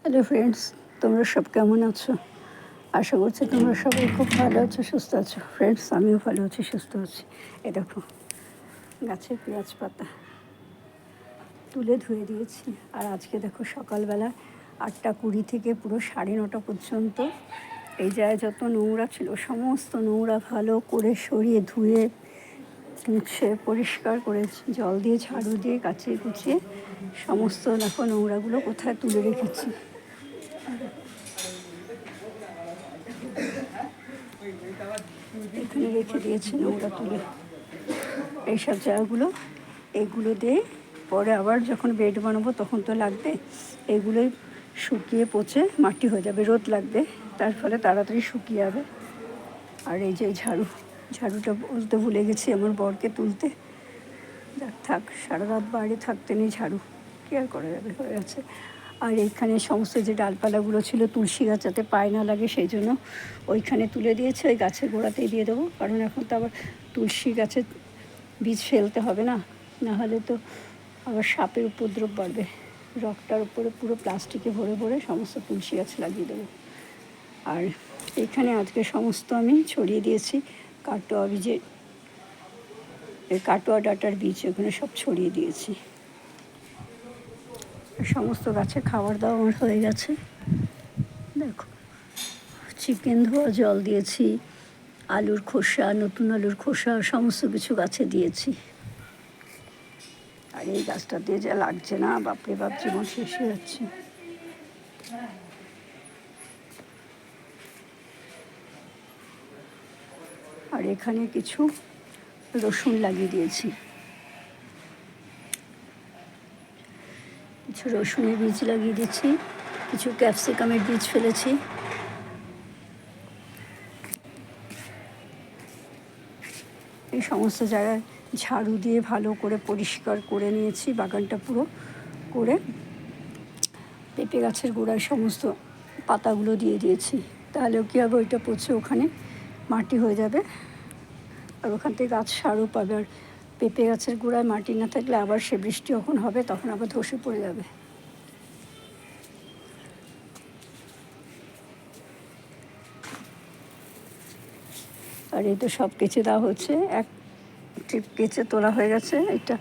Hello friends, তোমরা সব কেমন আছো? আশা করছি তোমরা সবাই খুব ভালো আছো, সুস্থ আছো। ফ্রেন্ডস, আমিও ভালো আছি, সুস্থ আছি। এ দেখো, গাছের পেঁয়াজ পাতা তুলে ধুয়ে দিয়েছি। আর আজকে দেখো সকালবেলা 8:20 থেকে পুরো 9:30 পর্যন্ত এই জায়গায় যত নোংরা ছিল সমস্ত নোংরা ভালো করে সরিয়ে ধুয়ে মুছে পরিষ্কার করে জল দিয়ে ঝাড়ু দিয়ে কাচিয়ে কুচিয়ে সমস্ত দেখো নোংরাগুলো কোথায় তুলে রেখেছি। এখানে রেখে দিয়েছি নোংরা তুলে এইসব জায়গাগুলো। এগুলো দিয়ে পরে আবার যখন বেড বানাবো তখন তো লাগবে। এগুলোই শুকিয়ে পচে মাটি হয়ে যাবে, রোদ লাগবে, তার ফলে তাড়াতাড়ি শুকিয়ে যাবে। আর এই যে ঝাড়ুটা বলতে ভুলে গেছি আমার বরকে তুলতে। থাক, সারা রাত বাইরে থাকতে নেই, ঝাড়ু কী আর করা যাবে, হয়ে গেছে। আর এইখানে সমস্ত যে ডালপালাগুলো ছিল তুলসী গাছ যাতে পায়ে না লাগে সেই জন্য ওইখানে তুলে দিয়েছে, ওই গাছের গোড়াতেই দিয়ে দেবো। কারণ এখন তো আবার তুলসী গাছের বীজ ফেলতে হবে না, নাহলে তো আবার সাপের উপদ্রব বাড়বে। রকটার উপরে পুরো প্লাস্টিকে ভরে ভরে সমস্ত তুলসী গাছ লাগিয়ে দেবো। আর এখানে আজকে সমস্ত আমি ছড়িয়ে দিয়েছি কাটোয়া বীজের, কাটোয়া ডাঁটার বীজ, ওখানে সব ছড়িয়ে দিয়েছি। সমস্ত গাছে খাবার দাওয়া আমার হয়ে গেছে। দেখো, চিকেন ধোয়া জল দিয়েছি, আলুর খোসা, নতুন আলুর খোসা সমস্ত কিছু গাছে দিয়েছি। আর এই গাছটা দিয়ে যা লাগছে না, বাপরে বাপ, জীবন শেষ হয়ে যাচ্ছে। আর এখানে কিছু রসুন লাগিয়ে দিয়েছি, কিছু রসুনের বীজ লাগিয়ে দিচ্ছি, কিছু ক্যাপসিকামের বীজ ফেলেছি। এই সমস্ত জায়গায় ঝাড়ু দিয়ে ভালো করে পরিষ্কার করে নিয়েছি, বাগানটা পুরো করে পেঁপে গাছের গোড়ায় সমস্ত পাতাগুলো দিয়ে দিয়েছি। তাহলেও কী হবে, ওইটা পচে ওখানে মাটি হয়ে যাবে, আর ওখান থেকে গাছ সারও পাবে। আর পেঁপে গাছের গোড়ায় মাটি না থাকলে আবার সে বৃষ্টি যখন হবে তখন আবার ধসে পড়ে যাবে। আর এই তো সব কেচে দেওয়া হচ্ছে, এক ট্রিপ কেচে তোলা হয়ে গেছে। এটা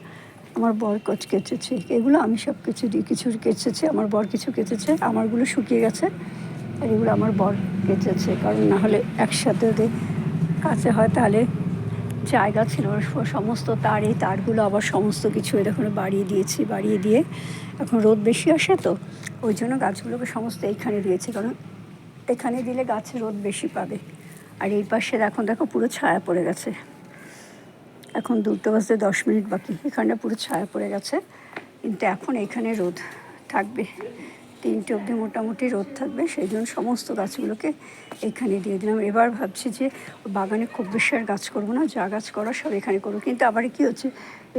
আমার বর কেচেছে, এগুলো আমি সব কিছু দিই, কিছু কেচেছে আমার বর, কিছু কেচেছে আমারগুলো শুকিয়ে গেছে। আর এগুলো আমার বর কেচেছে, কারণ না হলে একসাথে ওদের কাছে হয় তাহলে জায়গা ছিল সমস্ত তার, এই তারগুলো আবার সমস্ত কিছু এরকম বাড়িয়ে দিয়েছি। বাড়িয়ে দিয়ে এখন রোদ বেশি আসে তো ওই জন্য গাছগুলোকে সমস্ত এইখানে দিয়েছি, কারণ এখানে দিলে গাছে রোদ বেশি পাবে। আর এই পাশে এখন দেখো পুরো ছায়া পড়ে গেছে, এখন 2:10 বাকি, এখানটা পুরো ছায়া পড়ে গেছে। কিন্তু এখন এখানে রোদ থাকবে, 3টে অবধি মোটামুটি রোদ থাকবে, সেই জন্য সমস্ত গাছগুলোকে এখানে দিয়ে দিলাম। এবার ভাবছি যে বাগানে খুব বেশি আর গাছ করবো না, যা গাছ করার সব এখানে করবো। কিন্তু আবার কী হচ্ছে,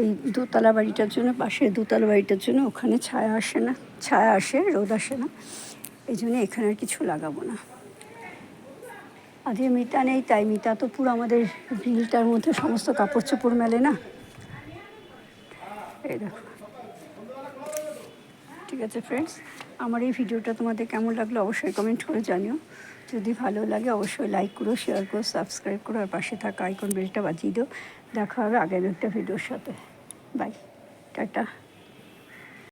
এই দোতলা বাড়িটার জন্য, পাশের দোতলা বাড়িটার জন্য ওখানে ছায়া আসে না, ছায়া আসে, রোদ আসে না, এই জন্য এখানে আর কিছু লাগাবো না। আজকে মিতা নেই, তাই মিতা তো পুরো আমাদের গ্রিলটার মধ্যে সমস্ত কাপড় চোপড় মেলে না। এই দেখো, ঠিক আছে ফ্রেন্ডস, আমার এই ভিডিওটা তোমাদের কেমন লাগলো অবশ্যই কমেন্ট করে জানিও। যদি ভালো লাগে অবশ্যই লাইক করো, শেয়ার করো, সাবস্ক্রাইব করো, আর পাশে থাকা আইকন বেলটা বাজিয়ে দিও। দেখা হবে আগের একটা ভিডিওর সাথে। Bye, tata.